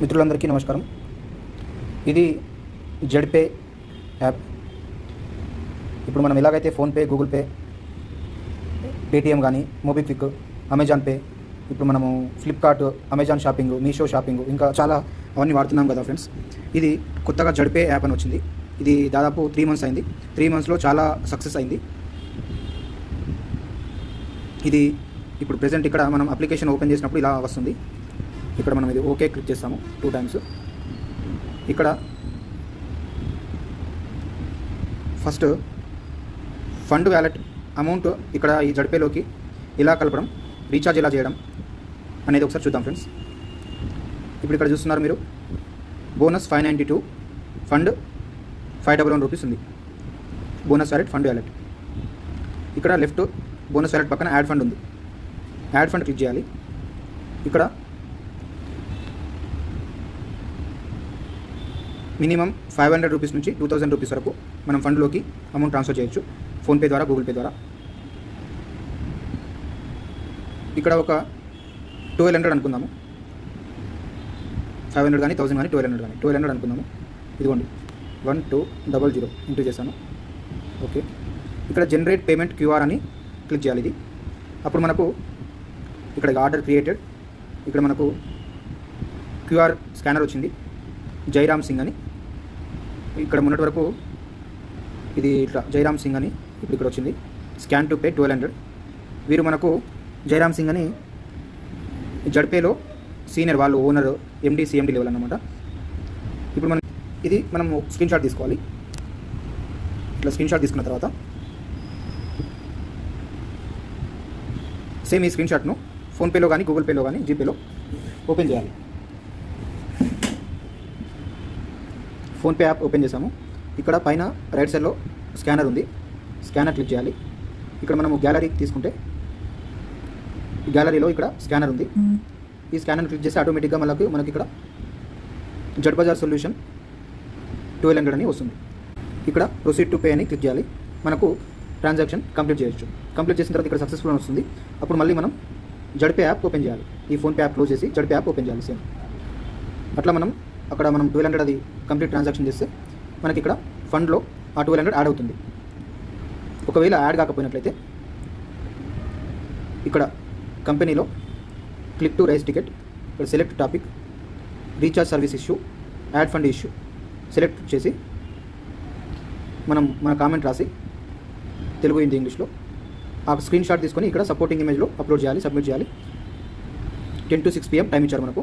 మిత్రులందరికీ నమస్కారం. ఇది జెడ్పే యాప్. ఇప్పుడు మనం ఎలాగైతే ఫోన్పే, గూగుల్ పే, పేటిఎం కానీ, మోబిక్విక్, అమెజాన్ పే, ఇప్పుడు మనము Flipkart, Amazon shopping, Meesho shopping, ఇంకా చాలా అవన్నీ వాడుతున్నాం కదా ఫ్రెండ్స్. ఇది కొత్తగా జెడ్పే యాప్ అని వచ్చింది. ఇది దాదాపు 3 months అయింది. 3 monthsలో చాలా సక్సెస్ అయింది. ఇది ఇప్పుడు ప్రెజెంట్ ఇక్కడ మనం అప్లికేషన్ ఓపెన్ చేసినప్పుడు ఇలా వస్తుంది. ఇక్కడ మనం ఇది ఓకే క్లిక్ చేస్తాము 2 times. ఇక్కడ ఫస్ట్ ఫండ్ వ్యాలెట్ అమౌంట్ ఇక్కడ ఈ జడ్పేలోకి ఇలా కలపడం, రీఛార్జ్ ఎలా చేయడం అనేది ఒకసారి చూద్దాం ఫ్రెండ్స్. ఇప్పుడు ఇక్కడ చూస్తున్నారు మీరు, బోనస్ 592, ఫండ్ 511 రూపీస్ ఉంది. Bonus wallet, fund wallet. ఇక్కడ లెఫ్ట్ బోనస్ వ్యాలెట్ పక్కన యాడ్ ఫండ్ ఉంది. యాడ్ ఫండ్ క్లిక్ చేయాలి. ఇక్కడ మినిమం 500 రూపీస్ నుంచి 2000 రూపీస్ వరకు మనం ఫండ్లోకి అమౌంట్ ట్రాన్స్ఫర్ చేయొచ్చు, ఫోన్పే ద్వారా, గూగుల్ పే ద్వారా. ఇక్కడ ఒక 1200 అనుకుందాము. 500 కానీ 1000 కానీ 1200 కానీ 1200 అనుకుందాము. ఇదిగోండి 1200 ఎంటర్ చేశాను. ఓకే, ఇక్కడ జనరేట్ పేమెంట్ క్యూఆర్ అని క్లిక్ చేయాలి. ఇది అప్పుడు మనకు ఇక్కడ ఆర్డర్ క్రియేటెడ్, ఇక్కడ మనకు క్యూఆర్ స్కానర్ వచ్చింది, జైరామ్ సింగ్ అని. ఇక్కడ మొన్నటి వరకు ఇది ఇట్లా జైరామ్ సింగ్ అని ఇప్పుడు ఇక్కడ వచ్చింది. Scan to pay 1200. వీరు మనకు జైరామ్ సింగ్ అని జడ్పేలో సీనియర్ వాళ్ళు, ఓనర్, ఎండి, సిఎండి లెవెల్ అన్నమాట. ఇప్పుడు మనం స్క్రీన్ షాట్ తీసుకోవాలి. ఇట్లా స్క్రీన్ షాట్ తీసుకున్న తర్వాత సేమ్ ఈ స్క్రీన్ షాట్ను ఫోన్పేలో కానీ, గూగుల్ పేలో కానీ, జీపేలో ఓపెన్ చేయాలి. ఫోన్పే యాప్ ఓపెన్ చేసాము. ఇక్కడ పైన రైట్ సైడ్లో స్కానర్ ఉంది. స్కానర్ క్లిక్ చేయాలి. ఇక్కడ మనము గ్యాలరీ తీసుకుంటే గ్యాలరీలో ఇక్కడ స్కానర్ ఉంది. ఈ స్కానర్ క్లిక్ చేస్తే ఆటోమేటిక్గా మనకి ఇక్కడ జడ్బజార్ సొల్యూషన్ 1200 అని వస్తుంది. ఇక్కడ ప్రొసీడ్ టు పే అని క్లిక్ చేయాలి. మనకు ట్రాన్సాక్షన్ కంప్లీట్ చేయొచ్చు. కంప్లీట్ చేసిన తర్వాత ఇక్కడ సక్సెస్ఫుల్ అని వస్తుంది. అప్పుడు మళ్ళీ మనం జడ్పే యాప్ ఓపెన్ చేయాలి. ఈ ఫోన్పే యాప్ క్లోజ్ చేసి జడ్పే యాప్ ఓపెన్ చేయాలి. సేమ్ అట్లా మనం 1200 అది కంప్లీట్ ట్రాన్సాక్షన్ చేస్తే మనకి ఇక్కడ ఫండ్లో ఆ 1200 యాడ్ అవుతుంది. ఒకవేళ యాడ్ కాకపోయినట్లయితే ఇక్కడ కంపెనీలో క్లిక్ టు రైస్ టికెట్, ఇక్కడ select topic, recharge service issue, add fund issue select చేసి మన కామెంట్ రాసి తెలుగు, హిందీ, ఇంగ్లీష్లో ఆ స్క్రీన్ షాట్ తీసుకొని ఇక్కడ సపోర్టింగ్ ఇమేజ్లో అప్లోడ్ చేయాలి, సబ్మిట్ చేయాలి. 10 to 6 PM టైం ఇచ్చారు మనకు.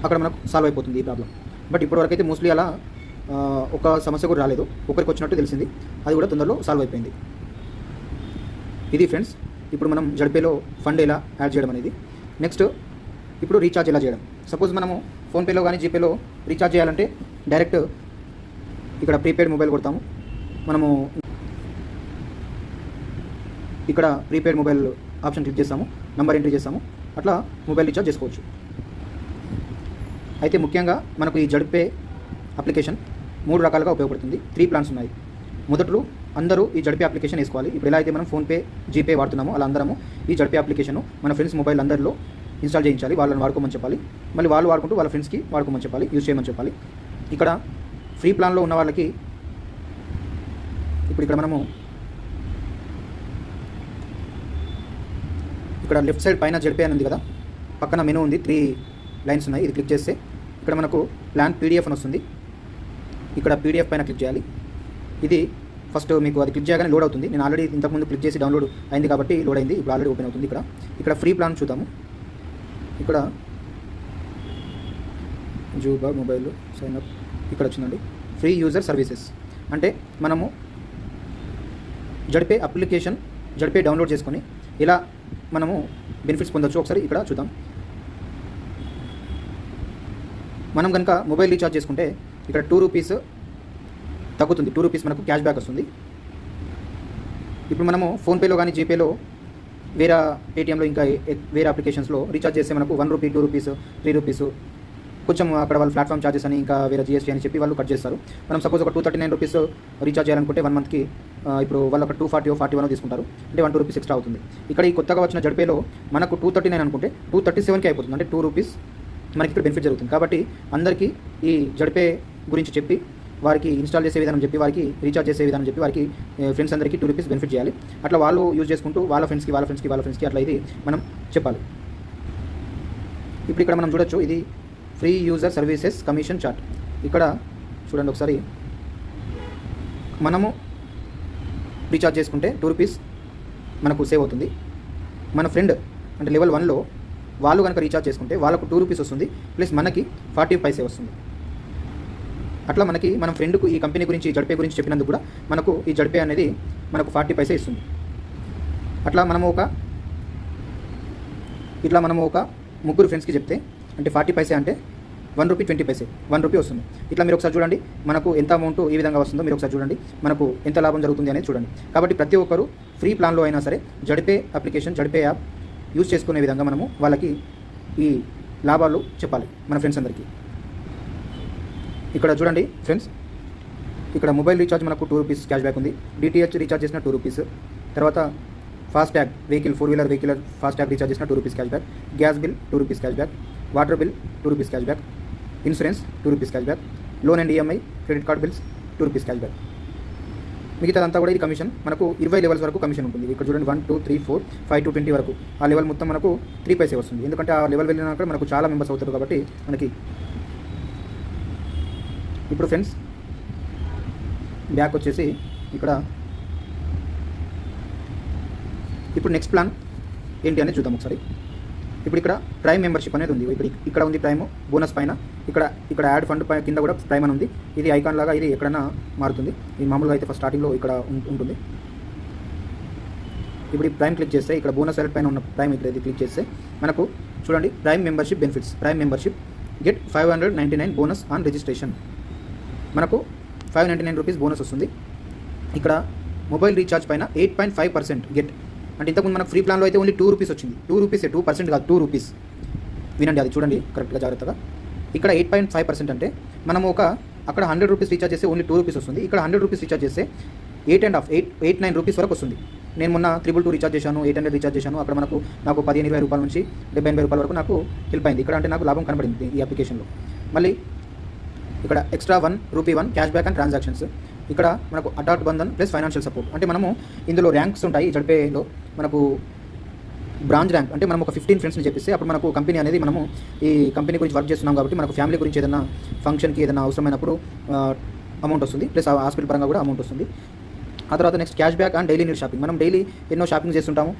అక్కడ మనకు సాల్వ్ అయిపోతుంది ఈ ప్రాబ్లం. బట్ ఇప్పటివరకు అయితే మోస్ట్లీ అలా ఒక సమస్య కూడా రాలేదు. ఒకరికి వచ్చినట్టు తెలిసింది, అది కూడా తొందరలో సాల్వ్ అయిపోయింది. ఇది ఫ్రెండ్స్, ఇప్పుడు మనం జడ్పేలో ఫండ్ ఎలా యాడ్ చేయడం అనేది. నెక్స్ట్ ఇప్పుడు రీఛార్జ్ ఎలా చేయడం. సపోజ్ మనము ఫోన్పేలో కానీ, జీపేలో రీఛార్జ్ చేయాలంటే డైరెక్ట్ ఇక్కడ ప్రీపెయిడ్ మొబైల్ కొడతాము. మనము ఇక్కడ ప్రీపెయిడ్ మొబైల్ ఆప్షన్ క్లిక్ చేస్తాము, నెంబర్ ఎంట్రీ చేస్తాము, అట్లా మొబైల్ రీఛార్జ్ చేసుకోవచ్చు. అయితే ముఖ్యంగా మనకు ఈ జడ్పే అప్లికేషన్ 3 రకాలుగా ఉపయోగపడుతుంది. 3 plans ఉన్నాయి. మొదట్లో అందరూ ఈ జడ్పే అప్లికేషన్ వేసుకోవాలి. ఇప్పుడు ఎలా అయితే మనం ఫోన్పే, జీపే వాడుతున్నామో అలా అందరము ఈ జడ్పే అప్లికేషన్ మన ఫ్రెండ్స్ మొబైల్ అందరిలో ఇన్స్టాల్ చేయించాలి. వాళ్ళని వాడుకోమని చెప్పాలి. మళ్ళీ వాళ్ళు వాడుకుంటూ వాళ్ళ ఫ్రెండ్స్కి వాడుకోమని చెప్పాలి, యూజ్ చేయమని చెప్పాలి. ఇక్కడ ఫ్రీ ప్లాన్లో ఉన్న వాళ్ళకి ఇప్పుడు ఇక్కడ మనము ఇక్కడ లెఫ్ట్ సైడ్ పైన జడ్పే అని ఉంది కదా, పక్కన మెనూ ఉంది, 3 lines ఉన్నాయి. ఇది క్లిక్ చేస్తే ఇక్కడ మనకు ప్లాన్ పీడిఎఫ్ అని వస్తుంది. ఇక్కడ పీడిఎఫ్ పైన క్లిక్ చేయాలి. ఇది ఫస్ట్ మీకు అది క్లిక్ చేయగానే లోడ్ అవుతుంది. నేను ఆల్రెడీ ఇంతకుముందు క్లిక్ చేసి డౌన్లోడ్ అయింది కాబట్టి లోడ్ అయింది. ఇప్పుడు ఆల్రెడీ ఓపెన్ అవుతుంది. ఇక్కడ ఫ్రీ ప్లాన్ చూద్దాము. ఇక్కడ జూబా మొబైల్ సైన్ అప్ ఇక్కడ వచ్చిందండి. ఫ్రీ యూజర్ సర్వీసెస్ అంటే మనము జడ్పే అప్లికేషన్, జడ్పే డౌన్లోడ్ చేసుకొని ఇలా మనము బెనిఫిట్స్ పొందొచ్చు. ఒకసారి ఇక్కడ చూద్దాం. మనం కనుక మొబైల్ రీఛార్జ్ చేసుకుంటే ఇక్కడ 2 రూపీస్ తగ్గుతుంది. 2 రూపీస్ మనకు క్యాష్ బ్యాక్ వస్తుంది. ఇప్పుడు మనము ఫోన్పేలో కానీ, జీపేలో, వేరే పేటిఎంలో, ఇంకా వేరే అప్లికేషన్స్లో రీఛార్జ్ చేస్తే మనకు 1 రూపీ, 2 రూపీస్, 3 రూపీస్ కొంచెం అక్కడ వాళ్ళు ప్లాట్ఫామ్ ఛార్జెస్ అని, ఇంకా వేరే జిఎస్టీ అని చెప్పి వాళ్ళు కట్ చేస్తారు. మనం సపోజ్ ఒక 239 రూపీస్ రీఛార్జ్ చేయాలనుకుంటే 1 monthకి ఇప్పుడు వాళ్ళు ఒక 240 41 తీసుకుంటారు, అంటే 1 2 రూపీస్ ఎక్స్ట్రా అవుతుంది. ఇక్కడ ఈ కొత్తగా వచ్చిన జడ్పేలో మనకు 239 అనుకుంటే 237కి అయిపోతుంది, అంటే 2 రూపీస్ మనకి ఇక్కడ బెనిఫిట్ జరుగుతుంది. కాబట్టి అందరికీ ఈ జడ్పే గురించి చెప్పి వారికి ఇన్స్టాల్ చేసే విధానం చెప్పి వారికి రీఛార్జ్ చేసే విధానం చెప్పి వారికి ఫ్రెండ్స్ అందరికీ ₹2 బెనిఫిట్ చేయాలి. అట్లా వాళ్ళు యూజ్ చేసుకుంటూ వాళ్ళ ఫ్రెండ్స్కి అట్లా ఇది మనం చెప్పాలి. ఇప్పుడు ఇక్కడ మనం చూడొచ్చు, ఇది free user services commission chart. ఇక్కడ చూడండి ఒకసారి, మనము రీఛార్జ్ చేసుకుంటే ₹2 మనకు సేవ్ అవుతుంది. మన ఫ్రెండ్ అంటే లెవెల్ 1లో వాళ్ళు కనుక రీఛార్జ్ చేసుకుంటే వాళ్ళకు ₹2 వస్తుంది, ప్లస్ మనకి 40 పైసే వస్తుంది. అట్లా మనకి మనం ఫ్రెండ్కు ఈ కంపెనీ గురించి జడ్పే గురించి చెప్పినందుకు కూడా మనకు ఈ జడ్పే అనేది మనకు 40 పైసే ఇస్తుంది. అట్లా మనము ఒక ముగ్గురు ఫ్రెండ్స్కి చెప్తే అంటే 40 పైసే అంటే ₹1 20 పైసే ₹1 వస్తుంది. ఇట్లా మీరు ఒకసారి చూడండి మనకు ఎంత అమౌంట్ ఈ విధంగా వస్తుందో మీరు ఒకసారి చూడండి, మనకు ఎంత లాభం జరుగుతుంది అనేది చూడండి. కాబట్టి ప్రతి ఒక్కరు ఫ్రీ ప్లాన్లో అయినా సరే ZP application ZP app use చేసుకునే విధంగా మనము వాళ్ళకి ఈ లాభాలు చెప్పాలి మన ఫ్రెండ్స్ అందరికీ. ఇక్కడ చూడండి ఫ్రెండ్స్, ఇక్కడ మొబైల్ రీఛార్జ్ మనకు ₹2 క్యాష్ బ్యాక్ ఉంది. డిటిహెచ్ రీఛార్జ్ చేసిన ₹2, తర్వాత fast tag vehicle four wheeler vehicle fast tag recharge చేసిన ₹2 cash back, gas bill ₹2 cash back, water bill ₹2 cash back, insurance ₹2 cash back, loan and EMI credit card bills ₹2 cash back. మిగతాదంతా కూడా ఇది commission. మనకు 20 levels వరకు commission ఉంటుంది. ఇక్కడ చూడండి 1 2 3 4 5 to 20 వరకు ఆ లెవెల్ మొత్తం మనకు 3 పైసే వస్తుంది. ఎందుకంటే ఆ లెవెల్ వెళ్ళినాక మనకు చాలా మెంబర్స్ అవుతారు కాబట్టి మనకి. ఇప్పుడు ఫ్రెండ్స్ బ్యాక్ వచ్చేసి ఇప్పుడు నెక్స్ట్ ప్లాన్ ఏంటి అనేది చూద్దాం ఒకసారి. ఇప్పుడు ఇక్కడ ప్రైమ్ మెంబర్షిప్ అనేది ఉంది. ఇక్కడ ఉంది ప్రైమ్ బోనస్ పైన, ఇక్కడ యాడ్ ఫండ్ పైన కింద కూడా ప్రైమ్ అని ఉంది. ఇది ఐకాన్ లాగా ఇది ఎక్కడైనా మారుతుంది. ఇది మామూలుగా అయితే ఫస్ట్ స్టార్టింగ్లో ఇక్కడ ఉంటుంది. ఇప్పుడు ఈ ప్రైమ్ క్లిక్ చేస్తే ఇక్కడ బోనస్ సెలెక్ట్ పైన ఉన్న ప్రైమ్ ఇక్కడ ఇది క్లిక్ చేస్తే మనకు చూడండి prime membership benefits. Prime membership get 599 bonus on registration. మనకు ₹599 బోనస్ వస్తుంది. ఇక్కడ మొబైల్ రీఛార్జ్ పైన 8.5% గెట్. అంటే ఇంతకుముందు మనకు ఫ్రీ ప్లాన్లో అయితే ఓన్లీ ₹2 వచ్చింది. ₹2 కాదు ₹2. వినండి, అది చూడండి కరెక్ట్గా జాగ్రత్తగా. ఇక్కడ 8.5% అంటే మనము అక్కడ ₹100 రీఛార్జ్ చేస్తే ఓన్లీ ₹2 వస్తుంది. ఇక్కడ ₹100 రీఛార్జ్ చేస్తే 8.5 వరకు వస్తుంది. నేను మొన్న 322 రీఛార్జ్ చేశాను, 800 రీఛార్జ్ చేశాను. అక్కడ నాకు ₹15-20 నుంచి ₹70-80 వరకు నాకు హెల్ప్ అయింది. ఇక్కడ అంటే నాకు లాభం కనబడింది ఈ అప్లికేషన్లో. మళ్ళీ ఇక్కడ extra ₹1 cash back and transactions. ఇక్కడ మనకు adopt Bandhan plus financial support. అంటే మనము ఇందులో ర్యాంక్స్ ఉంటాయి. జడ్పేలో మనకు బ్రాంచ్ ర్యాంక్ అంటే మనం ఒక 15 ఫ్రెండ్స్ని చెప్పిస్తే అప్పుడు మనకు కంపెనీ అనేది మనము ఈ కంపెనీ గురించి వర్క్ చేస్తున్నాం కాబట్టి మనకు ఫ్యామిలీ గురించి ఏదైనా ఫంక్షన్కి ఏదైనా అవసరమైనప్పుడు అమౌంట్ వస్తుంది, ప్లస్ హాస్పిటల్ పరంగా కూడా అమౌంట్ వస్తుంది. ఆ తర్వాత next cash back and daily need shopping. మనం డైలీ ఎన్నో షాపింగ్ చేస్తుంటాము.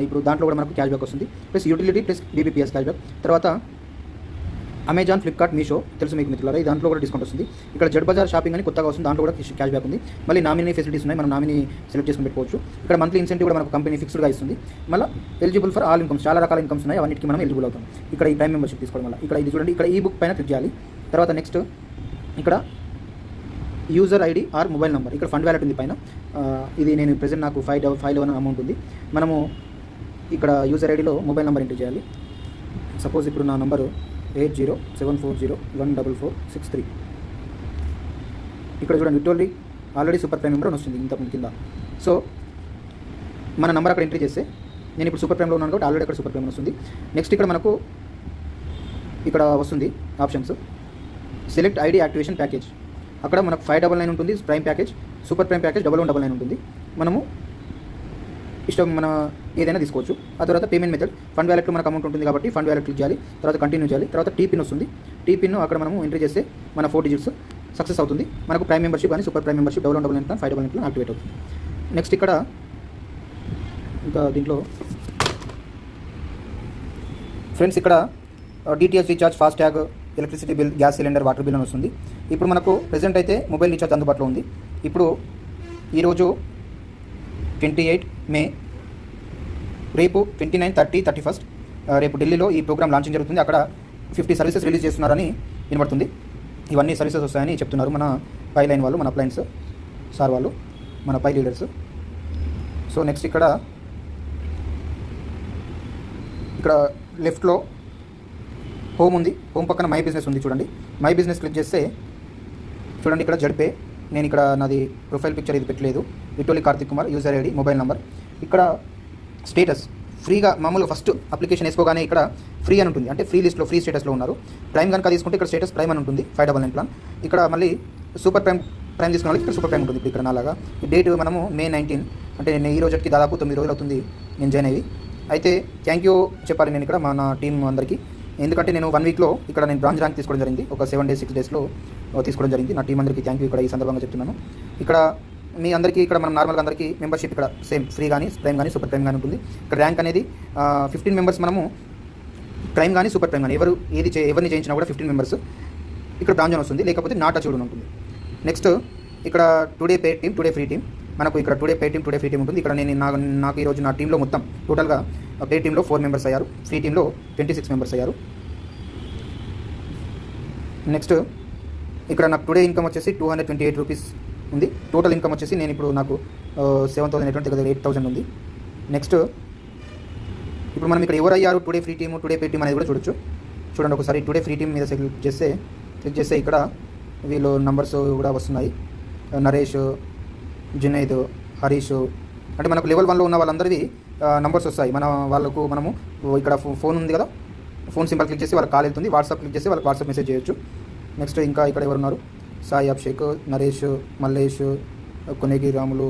ఇప్పుడు దాంట్లో కూడా మనకు క్యాష్ బ్యాక్ వస్తుంది, plus utility plus BBPS cash back. తర్వాత అమెజాన్, ఫ్లిప్కార్ట్, మీషో తెలుసు మీకు మిత్రులారా, దాంట్లో కూడా డిస్కౌంట్ వస్తుంది. ఇక్కడ జడ్ బజార్ షాపింగ్ అని కొత్తగా వస్తుంది, దాంట్లో కూడా క్యాష్ బ్యాక్ ఉంది. మళ్ళీ నామినీ ఫెసిలిటీస్ ఉన్నాయి, మనం నామినీ సెలెక్ట్ చేసుకుని పెట్టుకోవచ్చు. ఇక్కడ మంత్లీ ఇన్సెంటివ్ కూడా మనకు కంపెనీ ఫిక్స్డ్గా ఇస్తుంది. మళ్ళీ ఎలిజిబుల్ ఫర్ ఆల్ ఇన్కమ్స్, చాలా రకాల ఇన్కమ్స్ ఉన్నాయి, అవన్నిటికీ మనం ఎలిజిబుల్ అవుతాం. ఇక్కడ ఈ ప్రైమ్ మెంబర్షిప్ తీసుకోవడం వల్ల ఇక్కడ ఇది చూడండి, ఇక్కడ ఈ బుక్ పైన క్లిక్ చేయాలి. తర్వాత నెక్స్ట్ ఇక్కడ user ID or mobile number, ఇక్కడ ఫండ్ వ్యాలెట్ ఉంది పైన. ఇది నేను ప్రెజెంట్ నాకు 511 అమౌంట్ ఉంది. మనము ఇక్కడ యూజర్ ఐడిలో మొబైల్ నెంబర్ ఎంటర్ చేయాలి. సపోజ్ ఇప్పుడు నా నంబరు 8074014463. ఇక్కడ చూడండి victory already super prime member అని వస్తుంది ఇంతకుముందు కింద. సో మన నెంబర్ అక్కడ ఎంట్రీ చేస్తే నేను ఇప్పుడు సూపర్ ప్రైమ్లో ఉన్నాను కాబట్టి ఆల్రెడీ అక్కడ సూపర్ ప్రైమ్ వస్తుంది. నెక్స్ట్ ఇక్కడ మనకు ఇక్కడ వస్తుంది options, select ID activation package. అక్కడ మనకు 599 ఉంటుంది prime package, super prime package 1199 ఉంటుంది. మనము ఇష్టం మన ఏదైనా తీసుకోవచ్చు. ఆ తర్వాత పేమెంట్ మెథడ్, ఫండ్ వ్యాలెట్లో మనకు అమౌంట్ ఉంటుంది కాబట్టి ఫండ్ వ్యాలెట్ క్లిక్ చేయాలి. తర్వాత కంటిన్యూ చేయాలి. తర్వాత టీపిన్ వస్తుంది. టీపిన్ అక్కడ మనము ఎంట్రీ చేస్తే మన 4 డిజిట్స్ సక్సెస్ అవుతుంది. మనకు ప్రైమ్ మెంబర్షిప్ కానీ సూపర్ ప్రైమ్ మెంబర్షిప్ 1199 599 యాక్టివేట్ అవుతుంది. నెక్స్ట్ ఇక్కడ ఇంకా దీంట్లో ఫ్రెండ్స్ ఇక్కడ DTH recharge, fast tag, electricity bill, gas cylinder, water bill అని వస్తుంది. ఇప్పుడు మనకు ప్రెజెంట్ అయితే మొబైల్ రీఛార్జ్ అందుబాటులో ఉంది. ఇప్పుడు ఈరోజు 28 మే, రేపు 29, 30, 31 రేపు ఢిల్లీలో ఈ ప్రోగ్రామ్ లాంచింగ్ జరుగుతుంది. అక్కడ 50 సర్వీసెస్ రిలీజ్ చేస్తున్నారని వినబడుతుంది. ఇవన్నీ సర్వీసెస్ వస్తాయని చెప్తున్నారు మన పై లైన్ వాళ్ళు, మన అప్లయన్స్ సార్ వాళ్ళు, మన పై లీడర్స్. సో నెక్స్ట్ ఇక్కడ లెఫ్ట్లో హోమ్ ఉంది. హోమ్ పక్కన మై బిజినెస్ ఉంది. చూడండి మై బిజినెస్ క్లిక్ చేస్తే చూడండి ఇక్కడ జడ్పే. నేను ఇక్కడ నాది ప్రొఫైల్ పిక్చర్ ఇది పెట్టలేదు. విటోలి Karthik Kumar, user ID, mobile number. ఇక్కడ స్టేటస్ ఫ్రీగా మామూలుగా ఫస్ట్ అప్లికేషన్ వేసుకోగానే ఇక్కడ ఫ్రీ అని ఉంటుంది, అంటే ఫ్రీ లిస్ట్లో ఫ్రీ స్టేటస్లో ఉన్నారు. ప్రైమ్ కనుక తీసుకుంటే ఇక్కడ స్టేటస్ ప్రైమ్ అని ఉంటుంది 599 ప్లాన్. ఇక్కడ మళ్ళీ సూపర్ ప్రైమ్ తీసుకున్న వాళ్ళకి ఇక్కడ సూపర్ ప్రైమ్ ఉంటుంది. ఇక్కడ నాలాగా ఈ డేట్ మనము May 19, అంటే నేను ఈ రోజుకి దాదాపు 9 రోజులు అవుతుంది నేను జాయిన్ అయ్యి. అయితే థ్యాంక్ యూ చెప్పాలి నేను ఇక్కడ మన టీం అందరికీ, ఎందుకంటే నేను 1 వీక్లో ఇక్కడ నేను బ్రాంచ్ ర్యాంక్ తీసుకోవడం జరిగింది, ఒక 7 days 6 daysలో తీసుకోవడం జరిగింది. నా టీం అందరికీ థ్యాంక్ యూ ఇక్కడ ఈ సందర్భంగా చెప్తున్నాను. ఇక్కడ మీ అందరికీ ఇక్కడ మనం నార్మల్గా అందరికీ మెంబర్షిప్ ఇక్కడ సేమ్ ఫ్రీ కానీ ప్రైమ్ కానీ సూపర్ ప్రైమ్ కానీ ఉంటుంది. ఇక్కడ ర్యాంక్ అనేది 15 మెంబర్స్ మనము ప్రైమ్ కానీ సూపర్ ప్రైమ్ కానీ ఎవరిని చేయించినా కూడా 15 మెంబర్స్ ఇక్కడ బ్రాంచ్ వస్తుంది, లేకపోతే నాట్ అచీవ్డ్ ఉంటుంది. నెక్స్ట్ ఇక్కడ today paid team, today free team, మనకు ఇక్కడ today paid team, today free team ఉంటుంది. ఇక్కడ నాకు ఈరోజు నా టీంలో మొత్తం టోటల్గా పెయిడ్ టీంలో 4 మెంబర్స్ అయ్యారు, ఫ్రీ టీంలో 26 మెంబర్స్ అయ్యారు. నెక్స్ట్ ఇక్కడ నాకు టుడే ఇన్కమ్ వచ్చేసి 228 రూపీస్ ఉంది. టోటల్ ఇన్కమ్ వచ్చేసి నేను ఇప్పుడు నాకు 7,800 దగ్గర 8,000 ఉంది. నెక్స్ట్ ఇప్పుడు మనం ఇక్కడ ఎవరు అయ్యారు today free team, today paid team అనేది కూడా చూడొచ్చు. చూడండి ఒకసారి టుడే ఫ్రీ టీమ్ మీద క్లిక్ చేస్తే ఇక్కడ వీళ్ళు నంబర్స్ కూడా వస్తున్నాయి. నరేష్, జునైద్, హరీష్, అంటే మనకు లెవెల్ 1లో ఉన్న వాళ్ళందరివి నంబర్స్ వస్తాయి. మనము ఇక్కడ ఫోన్ ఉంది కదా, ఫోన్ సింబల్ క్లిక్ చేసి వాళ్ళకి కాల్ వెళ్తుంది. వాట్సాప్ క్లిక్ చేసి వాళ్ళకి వాట్సాప్ మెసేజ్ చేయొచ్చు. నెక్స్ట్ ఇంకా ఇక్కడ ఎవరున్నారు, సాయి అభిషేక్, నరేష్, మల్లేష్, కొనేగి రాములు.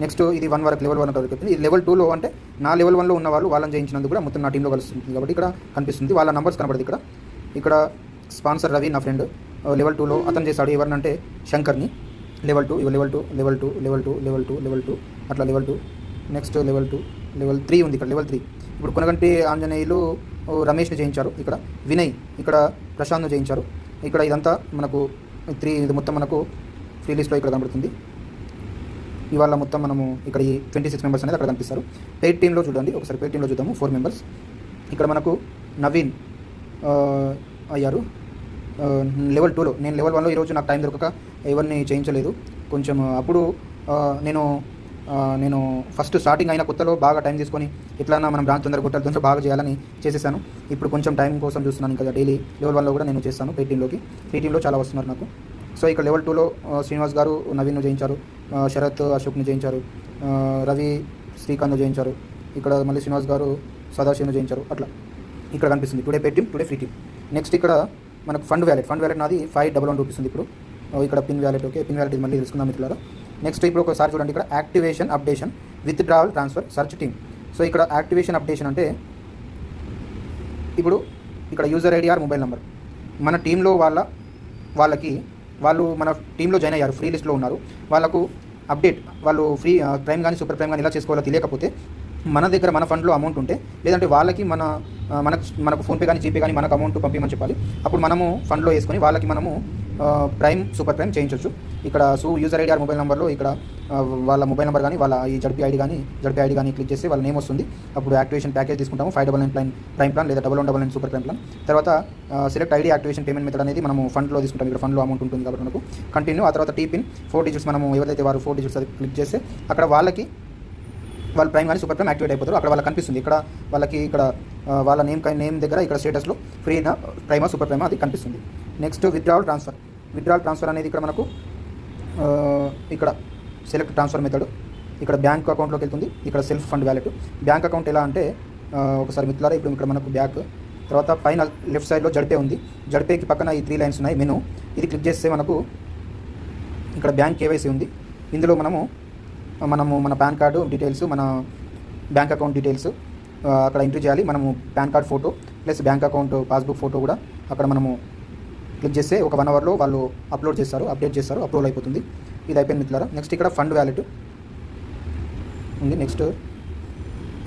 నెక్స్ట్ ఇది 1 వరకు లెవెల్ 1 వరకు ఇది లెవెల్ 2లో, అంటే నా లెవెల్ 1లో ఉన్న వాళ్ళు వాళ్ళని జయించినందుకు కూడా మొత్తం నా టీంలో కలుస్తుంది కాబట్టి ఇక్కడ కనిపిస్తుంది. వాళ్ళ నంబర్స్ కనబడదు. ఇక్కడ స్పాన్సర్ రవి నా ఫ్రెండ్ లెవెల్ 2లో అతను చేశాడు. ఎవరినంటే శంకర్ని. Level 2 level 2 level 2 level 2 level 2 level 2 అట్లా లెవెల్ 2. నెక్స్ట్ లెవెల్ 2 లెవెల్ 3 ఉంది ఇక్కడ లెవెల్ 3. ఇప్పుడు కొనగంటి ఆంజనేయులు రమేష్ని జయించారు. ఇక్కడ వినయ్, ఇక్కడ ప్రశాంత్ను జయించారు. ఇక్కడ ఇదంతా మనకు 3, ఇది మొత్తం మనకు ఫ్రీ లిస్ట్లో ఇక్కడ కనబడుతుంది. ఇవాళ మొత్తం మనము ఇక్కడ ఈ 26 మెంబర్స్ అనేది అక్కడ కనిపిస్తారు. పెయిడ్ టీంలో చూడండి, ఒకసారి పెయిడ్ టీంలో చూద్దాము. 4 మెంబర్స్ ఇక్కడ మనకు నవీన్ అయ్యారు లెవెల్ 2లో. నేను లెవెల్ 1లో ఈరోజు నాకు టైం దొరకక ఎవరిని చేయించలేదు. కొంచెం అప్పుడు నేను ఫస్ట్ స్టార్టింగ్ అయిన కొత్తలో బాగా టైం తీసుకొని ఎట్లన్నా మనం బ్రాంచ్ తొందర బాగా చేయాలని చేసేసాను. ఇప్పుడు కొంచెం టైం కోసం చూస్తున్నాను. ఇంకా డైలీ లెవెల్ 1లో కూడా నేను చేస్తాను పెయిడ్ టీంలోకి. ఫ్రీ టీంలో చాలా వస్తున్నారు నాకు. సో ఇక్కడ లెవెల్ 2లో శ్రీనివాస్ గారు నవీన్ను జయించారు, శరత్ అశోక్ను జయించారు, రవి శ్రీకాంత్ను జయించారు. ఇక్కడ మళ్ళీ శ్రీనివాస్ గారు సదాశివను జయించారు. అట్లా ఇక్కడ కనిపిస్తుంది today paid team, today free team. Next ఇక్కడ మనకు ఫండ్ వ్యాలెట్ నాది 511 రూపీస్ ఉంది ఇప్పుడు. ఇక్కడ pin wallet, okay, pin wallet ఇది మళ్ళీ తెలుసుకుందాం మిత్రులారా. నెక్స్ట్ ఇప్పుడు ఒకసారి చూడండి, ఇక్కడ activation, updation, withdrawal, transfer, search team. So ఇక్కడ యాక్టివేషన్ అప్డేషన్ అంటే ఇప్పుడు ఇక్కడ user ID or mobile number మన టీంలో వాళ్ళు మన టీంలో జాయిన్ అయ్యారు, ఫ్రీ లిస్ట్లో ఉన్నారు. వాళ్ళకు అప్డేట్, వాళ్ళు ఫ్రీ ప్రైమ్ కానీ సూపర్ ప్రైమ్ కానీ ఎలా చేసుకోవాలో తెలియకపోతే మన దగ్గర మన ఫండ్లో అమౌంట్ ఉంటే, లేదంటే వాళ్ళకి మనకు ఫోన్పే కానీ జీపే కానీ మనకు అమౌంట్ పంపించమని చెప్పాలి. అప్పుడు మనము ఫండ్లో వేసుకొని వాళ్ళకి మనము ప్రైమ్ సూపర్ ప్రైమ్ చేయించవచ్చు. ఇక్కడ యూజర్ ఐడి ఆర్ మొబైల్ నెంబర్లో ఇక్కడ వాళ్ళ మొబైల్ నెంబర్ కానీ వాళ్ళ ఈ జడ్పీ ఐడి కానీ క్లిక్ చేస్తే వాళ్ళ నేమ్ వస్తుంది. అప్పుడు యాక్టివేషన్ ప్యాకేజ్ తీసుకుంటాము, 599 ప్రైమ్ ప్లాన్ లేదా 1199 సూపర్ ప్రైమ్ ప్లాన్. తర్వాత select ID activation payment method అనేది మనము ఫండ్లో తీసుకుంటాం. ఇక్కడ ఫండ్లో అమౌంట్ ఉంటుంది కాబట్టి మనకు కంటిన్యూ. ఆ తర్వాత టీపిన్ 4 digits మనము ఎవరైతే వారు 4 digits అది క్లిక్ చేస్తే అక్కడ వాళ్ళు ప్రైమ్ కానీ సూపర్ ప్రైమ్ యాక్టివేట్ అయిపోతారు. అక్కడ వాళ్ళకి కనిపిస్తుంది. ఇక్కడ వాళ్ళకి ఇక్కడ వాళ్ళ నేమ్ దగ్గర ఇక్కడ స్టేటస్లో ఫ్రీనా ప్రైమా సూపర్ ప్రైమా అది కనిపిస్తుంది. నెక్స్ట్ విత్డ్రావల్ ట్రాన్స్ఫర్ అనేది ఇక్కడ మనకు ఇక్కడ సెలెక్ట్ ట్రాన్స్ఫర్ మెథడ్, ఇక్కడ బ్యాంక్ అకౌంట్లోకి వెళ్తుంది. ఇక్కడ self fund wallet. Bank account ఎలా అంటే ఒకసారి మిత్రులారా, ఇప్పుడు ఇక్కడ మనకు బ్యాక్ తర్వాత పైన లెఫ్ట్ సైడ్లో జడ్పే ఉంది. జడ్పేకి పక్కన ఈ 3 lines ఉన్నాయి మెనూ. ఇది క్లిక్ చేస్తే మనకు ఇక్కడ బ్యాంక్ కేవైసీ ఉంది. ఇందులో మనము మన పాన్ కార్డు డీటెయిల్స్, మన బ్యాంక్ అకౌంట్ డీటెయిల్స్ అక్కడ ఎంట్రీ చేయాలి. మనము pan card photo plus bank account passbook photo కూడా అక్కడ మనము క్లిక్ చేస్తే ఒక 1 hourలో వాళ్ళు అప్డేట్ చేస్తారు, అప్రూవల్ అయిపోతుంది. ఇది అయిపోయింది మిత్రులారా. నెక్స్ట్ ఇక్కడ ఫండ్ వ్యాలెట్ ఉంది. నెక్స్ట్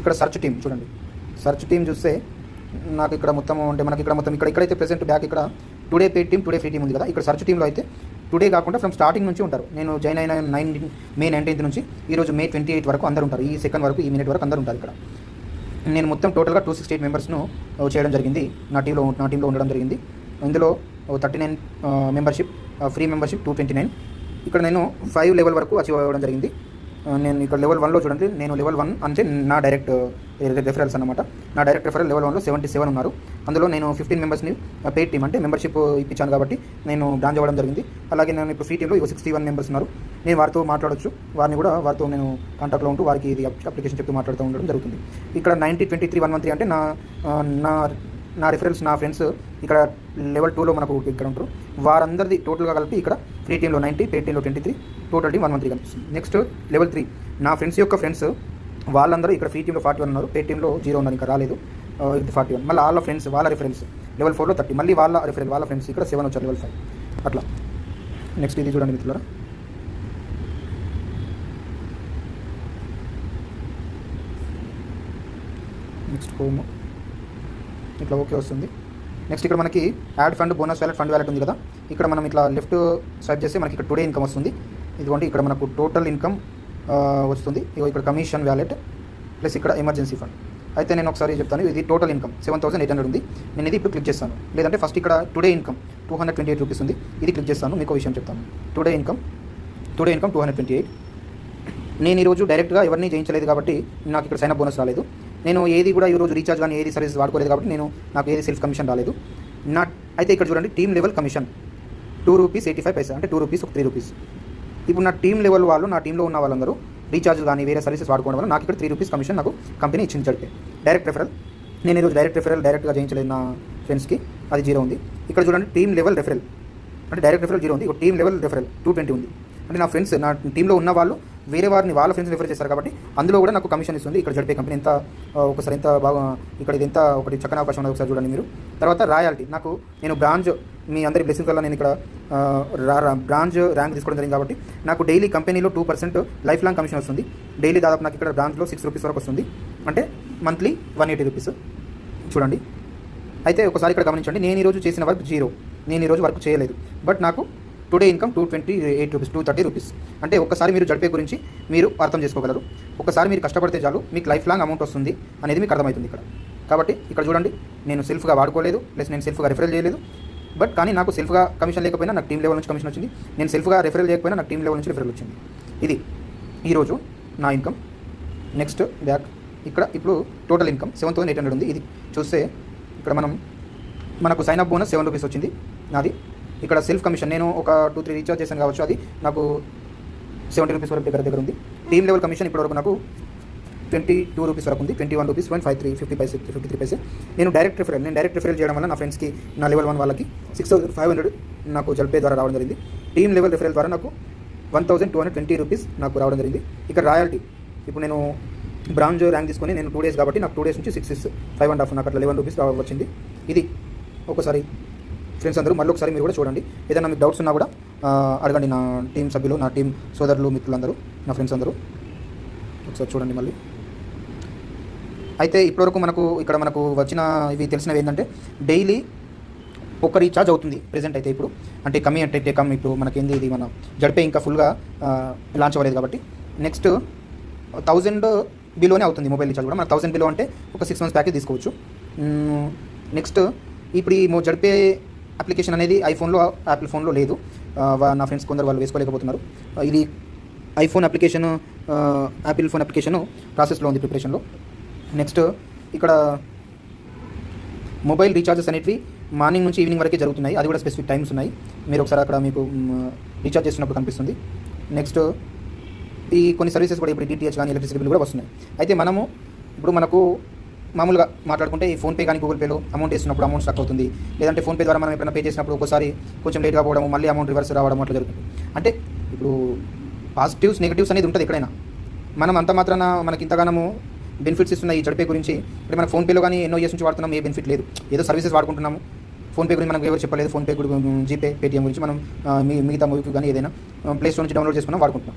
ఇక్కడ సర్చ్ టీమ్ చూడండి. సర్చ్ టీమ్ చూస్తే నాకు ఇక్కడ మొత్తం అంటే మనకి ఇక్కడ మొత్తం ఇక్కడైతే ప్రెసెంట్ బ్యాక్ ఇక్కడ today paid team, today free team ఉంది కదా. ఇక్కడ సర్చ్ టీంలో అయితే టుడే కాకుండా ఫ్రమ్ స్టార్టింగ్ నుంచి ఉంటారు. నేను జాయిన్ అయిన May 19 నుంచి ఈరోజు May 28 వరకు అందరు ఉంటారు. ఈ సెకండ్ వరకు, ఈ మినిట్ వరకు అందరు ఉంటారు ఇక్కడ. నేను మొత్తం టోటల్గా 268 మెంబర్స్ను చేయడం జరిగింది. నా టీంలో ఉండడం జరిగింది. ఇందులో 39 మెంబర్షిప్, ఫ్రీ మెంబర్షిప్ 229. ఇక్కడ నేను 5 level వరకు అచీవ్ అవ్వడం జరిగింది. నేను ఇక్కడ లెవెల్ 1లో చూడండి, నేను లెవెల్ 1 అంటే నా డైరెక్ట్ రెఫరల్స్ అనమాట. నా డైరెక్ట్ రెఫరల్ లెవెల్ 1లో 77 ఉన్నారు. అందులో నేను 15 మెంబర్స్ని పెయిడ్ టీమ్ అంటే మెంబర్షిప్ ఇప్పించాను కాబట్టి నేను బ్రాంచ్ అవ్వడం జరిగింది. అలాగే నేను ఇప్పుడు ఫ్రీ టీంలో 61 మెంబర్స్ ఉన్నారు. నేను వారితో మాట్లాడొచ్చు, వారితో నేను కాంటాక్ట్లో ఉంటూ వారికి ఇది అప్లికేషన్ చెప్తూ మాట్లాడుతూ ఉండడం జరుగుతుంది. ఇక్కడ 90 23 113 అంటే నా రిఫరెన్స్, నా ఫ్రెండ్స్ ఇక్కడ లెవెల్ 2లో మనకు ఇక్కడ ఉంటారు. వారందరిది టోటల్గా కలిపి ఇక్కడ ఫ్రీ టీంలో 90, పెయిడ్ టీంలో 23, టోటల్ టీం 113 కనిపిస్తుంది. నెక్స్ట్ లెవెల్ 3 నా ఫ్రెండ్స్ యొక్క ఫ్రెండ్స్ వాళ్ళందరూ ఇక్కడ ఫ్రీ టీంలో 41 ఉన్నారు, పెయిడ్ టీంలో 0 ఉన్నారు, ఇంకా రాలేదు. ఇది 41. మళ్ళీ వాళ్ళ ఫ్రెండ్స్ వాళ్ళ రిఫరెన్స్ లెవెల్ 4లో 30, మళ్ళీ వాళ్ళ ఫ్రెండ్స్ ఇక్కడ 7 వచ్చారు, లెవెల్ 5 అట్లా. నెక్స్ట్ ఇది చూడండి మిత్రులారా, నెక్స్ట్ హోమ్ ఇట్లా ఓకే వస్తుంది. నెక్స్ట్ ఇక్కడ మనకి add fund, bonus wallet, fund wallet ఉంది కదా. ఇక్కడ మనం ఇట్లా లెఫ్ట్ స్వైప్ చేస్తే మనకి ఇక్కడ టుడే ఇన్కమ్ వస్తుంది. ఇదిగోండి ఇక్కడ మనకు టోటల్ ఇన్కమ్ వస్తుంది. ఇక్కడ కమిషన్ వ్యాలెట్ ప్లస్ ఇక్కడ ఎమర్జెన్సీ ఫండ్. అయితే నేను ఒకసారి చెప్తాను, ఇది టోటల్ ఇన్కమ్ 7800 ఉంది. నేను ఇది ఇప్పుడు క్లిక్ చేస్తాను. లేదంటే ఫస్ట్ ఇక్కడ టుడే ఇన్కమ్ 228 రూపీస్ ఉంది, ఇది క్లిక్ చేస్తాను. మీకు విషయం చెప్తాను. Today income 228. నేను ఈరోజు డైరెక్ట్గా ఎవరిని జయించలేదు కాబట్టి నాకు ఇక్కడ సైన్ అప్ బోనస్ రాలేదు. నేను ఏది కూడా ఈరోజు రీఛార్జ్ కానీ ఏది సర్వీస్ వాడుకోలేదు కాబట్టి నాకు ఏది సెల్ఫ్ కమిషన్ రాలేదు. అయితే ఇక్కడ చూడండి టీమ్ లెవెల్ కమిషన్ 2 రూపీస్ 85 పైసా, అంటే 2 రూపీస్, 3 రూపీస్. ఇప్పుడు నా టీమ్ లెవెల్ వాళ్ళు, నా టీంలో ఉన్న వాళ్ళందరూ రీఛార్జ్ కానీ వేరే సర్వీసెస్ వాడుకోవడం వల్ల నాకు ఇక్కడ 3 రూపీస్ కమిషన్ నాకు కంపెనీ ఇచ్చింది. జరిపే డైరెక్ట్ రెఫరల్, నేను ఈరోజు డైరెక్ట్గా జయించలేదు నా ఫ్రెండ్స్కి, అది 0 ఉంది. ఇక్కడ చూడండి టీమ్ లెవెల్ రెఫరల్ అంటే డైరెక్ట్ రెఫరల్ 0 ఉంది. ఒక టీమ్ లెవెల్ రెఫరల్ 220 ఉంది. అంటే నా ఫ్రెండ్స్, నా టీంలో ఉన్న వాళ్ళు వేరే వారిని వాళ్ళ ఫ్రెండ్స్ రిఫర్ చేస్తారు కాబట్టి అందులో కూడా నాకు కమిషన్ ఇస్తుంది. ఇక్కడ జడ్పే కంపెనీ ఒకసారి ఎంత బాగా, ఇక్కడ ఇది ఎంత ఒకటి చక్కని అవకాశం ఉన్నది, ఒకసారి చూడండి మీరు. తర్వాత రాయల్టీ, నేను బ్రాంచ్, మీ అందరి బ్లెస్సింగ్ వల్ల నేను ఇక్కడ బ్రాంచ్ ర్యాంక్ తీసుకోవడం జరిగింది కాబట్టి నాకు డైలీ కంపెనీలో 2% లైఫ్ లాంగ్ కమిషన్ వస్తుంది. డైలీ దాదాపు నాకు ఇక్కడ బ్రాంచ్లో 6 రూపీస్ వరకు వస్తుంది, అంటే మంత్లీ 180 రూపీస్. చూడండి, అయితే ఒకసారి ఇక్కడ గమనించండి, నేను ఈరోజు చేసిన వర్క్ 0, నేను ఈరోజు వర్క్ చేయలేదు. బట్ నాకు టుడే ఇన్కమ్ 228 రూపీస్, 230 రూపీస్. అంటే ఒక్కసారి మీరు జడ్పే గురించి మీరు అర్థం చేసుకోగలరు. ఒకసారి మీరు కష్టపడితే చాలు, మీకు లైఫ్ లాంగ్ అమౌంట్ వస్తుంది అనేది మీకు అర్థమవుతుంది ఇక్కడ. కాబట్టి ఇక్కడ చూడండి, నేను సెల్ఫ్గా వాడుకోలేదు, ప్లస్ నేను సెల్ఫ్గా రిఫరల్ చేయలేదు. బట్ కానీ నాకు సెల్ఫ్గా కమిషన్ లేకపోయినా నాకు టీమ్ లెవెల్ నుంచి కమిషన్ వచ్చింది. నేను సెల్ఫ్గా రిఫరల్ చేయకపోయినా నాకు టీమ్ లెవెల్ నుంచి రిఫరల్ వచ్చింది. ఇది ఈరోజు నా ఇన్కమ్. నెక్స్ట్ బ్యాక్, ఇక్కడ ఇప్పుడు టోటల్ ఇన్కమ్ 7800 ఉంది. ఇది చూస్తే ఇక్కడ మనకు సైన్ అప్ బోనస్ 7 రూపీస్ వచ్చింది నాది. ఇక్కడ సెల్ఫ్ కమిషన్ నేను ఒక 2-3 రీఛార్జ్ చేశాను కావచ్చు, అది నాకు 70 రూపీస్ వరకు దగ్గర ఉంది. టీమ్ లెవెల్ కమిషన్ ఇప్పటివరకు నాకు 22 రూపీస్ వరకు ఉంది, 21 రూపీస్ 53 పైసే. నేను డైరెక్ట్ రిఫరల్ చేయడం వల్ల నా ఫ్రెండ్స్కి, నా లెవెల్ 1 వాళ్ళకి 6500 నాకు జల్పే ద్వారా రావడం జరిగింది. టీమ్ లెవెల్ రిఫరల్ ద్వారా నాకు 1220 రూపీస్ నాకు రావడం జరిగింది. ఇక్కడ రాయల్టీ, ఇప్పుడు నేను బ్రాంజ్ ర్యాంక్ తీసుకొని నేను 2 డేస్ కాబట్టి నాకు 2 డేస్ నుంచి 5.5 నాకు అట్లా 11 రూపీస్ వచ్చింది. ఇది ఒకసారి ఫ్రెండ్స్ అందరూ మళ్ళీ ఒకసారి మీరు కూడా చూడండి. ఏదైనా మీకు డౌట్స్ ఉన్నా కూడా అడగండి. నా టీం సభ్యులు, నా టీం సోదరులు, మిత్రులందరూ, నా ఫ్రెండ్స్ అందరూ ఒకసారి చూడండి మళ్ళీ. అయితే ఇప్పటివరకు మనకు వచ్చిన ఇవి తెలిసినవి ఏంటంటే, డైలీ ఒక రీఛార్జ్ అవుతుంది ప్రెజెంట్ అయితే ఇప్పుడు. అంటే టెకమ్ ఇప్పుడు మనకేంది, ఇది మన జడ్పే ఇంకా ఫుల్గా లాంచ్ అవ్వలేదు కాబట్టి నెక్స్ట్ 1000 బిలోనే అవుతుంది మొబైల్ రీఛార్జ్ కూడా. మనకు 1000 బిలో అంటే ఒక 6 మంత్స్ ప్యాకేజ్ తీసుకోవచ్చు. నెక్స్ట్ ఇప్పుడు ఈ జడ్పే అప్లికేషన్ అనేది ఐఫోన్లో, యాపిల్ ఫోన్లో లేదు. నా ఫ్రెండ్స్ కొందరు వాళ్ళు వేసుకోలేకపోతున్నారు. ఇది iPhone application, Apple phone application ప్రాసెస్లో ఉంది, ప్రిపరేషన్లో. నెక్స్ట్ ఇక్కడ మొబైల్ రీఛార్జెస్ అనేవి మార్నింగ్ నుంచి ఈవినింగ్ వరకే జరుగుతున్నాయి. అది కూడా స్పెసిఫిక్ టైమ్స్ ఉన్నాయి. మీరు ఒకసారి అక్కడ మీకు రీఛార్జ్ చేస్తున్నప్పుడు కనిపిస్తుంది. నెక్స్ట్ ఈ కొన్ని సర్వీసెస్ కూడా ఇప్పుడు డిటిహెచ్ కానీ ఎలక్ట్రిసిటీ బిల్ కూడా వస్తున్నాయి. అయితే మనకు మామూలుగా మాట్లాడుకుంటే ఈ ఫోన్పే కానీ గూగుల్ పేలో అమౌంట్ వేసినప్పుడు అమౌంట్ స్టక్ అవుతుంది. లేదంటే ఫోన్పే ద్వారా మనం ఎప్పుడైనా పే చేసినప్పుడు ఒకసారి కొంచెం లేట్గా పోవడం, మళ్ళీ అమౌంట్ రివర్స్ రావడం అట్లా జరుగుతుంది. అంటే ఇప్పుడు పాజిటివ్స్ నెగిటివ్స్ అనేది ఉంటుంది ఎక్కడైనా. మనం అంత మాత్రాన మనకి ఇంతగానము బెనిఫిట్స్ ఇస్తున్న ఈ జడ్పే గురించి, అంటే మన ఫోన్పేలో కానీ ఎన్నో ఇయర్స్ నుంచి వాడుతున్నాం, ఏ బెనిఫిట్ లేదు. ఏదో సర్వీసెస్ వాడుకుంటున్నాము. ఫోన్పే గురించి మనకు ఎవరు చెప్పలేదు. ఫోన్పే జీపే, పేటీఎం గురించి మనం మిగతా మూవీకి కానీ ఏదైనా ప్లే స్టోర్ నుంచి డౌన్లోడ్ చేసుకున్నాం, వాడుకుంటున్నాం.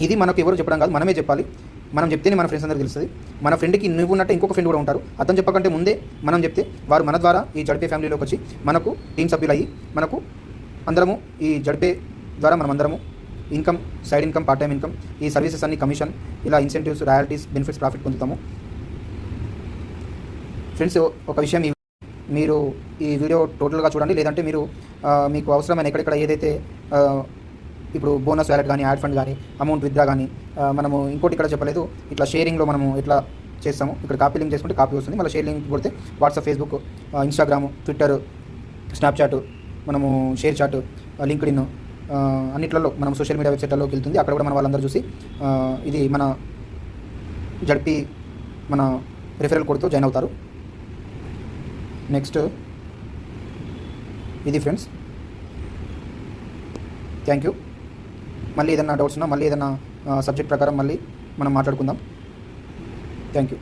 ఇది మనకు ఎవరు చెప్పడం కాదు, మనమే చెప్పాలి. మనం చెప్తేనే మన ఫ్రెండ్స్ అందరికీ తెలుస్తుంది. మన ఫ్రెండ్కి నువ్వు ఉన్నట్టే ఇంకొక ఫ్రెండ్ కూడా ఉంటారు. అతను చెప్పకంటే ముందే మనం చెప్తే వారు మన ద్వారా ఈ జడ్పే ఫ్యామిలీలోకి వచ్చి మనకు టీం సభ్యులు అయ్యి మనకు అందరము ఈ జడ్పే ద్వారా మనం అందరము income, side income, part time income, ఈ సర్వీసెస్ అన్ని కమిషన్, ఇలా ఇన్సెంటివ్స్, రాయల్టీస్, బెనిఫిట్స్, ప్రాఫిట్ పొందుతాము. ఫ్రెండ్స్ ఒక విషయం, మీరు ఈ వీడియో టోటల్గా చూడండి. లేదంటే మీకు అవసరమైన ఎక్కడెక్కడ ఏదైతే ఇప్పుడు బోనస్ వ్యాలెట్ కానీ, యాడ్ ఫండ్ కానీ, అమౌంట్ విత్డ్రా కానీ, మనము ఇంకోటి ఇక్కడ చెప్పలేదు, ఇట్లా షేరింగ్లో మనము ఎట్లా చేస్తాము. ఇక్కడ కాపీ లింక్ చేసుకుంటే కాపీ వస్తుంది, మళ్ళీ షేర్ లింక్ కొడితే WhatsApp, Facebook, Instagram, Twitter, Snapchat, మనము షేర్ చాట్, లింక్డ్ఇన్, అన్నిట్లలో మనం సోషల్ మీడియా వెబ్సైట్లలోకి వెళ్తుంది. అక్కడ కూడా మన వాళ్ళందరూ చూసి ఇది మన జడ్పీ మన రిఫరల్ కోడ్తో జాయిన్ అవుతారు. నెక్స్ట్ ఇది ఫ్రెండ్స్, థ్యాంక్ యూ. మళ్ళీ ఏదైనా డౌట్స్ ఉన్నా, మళ్ళీ ఏదైనా సబ్జెక్ట్ ప్రకారం మళ్ళీ మనం మాట్లాడుకుందాం. Thank you.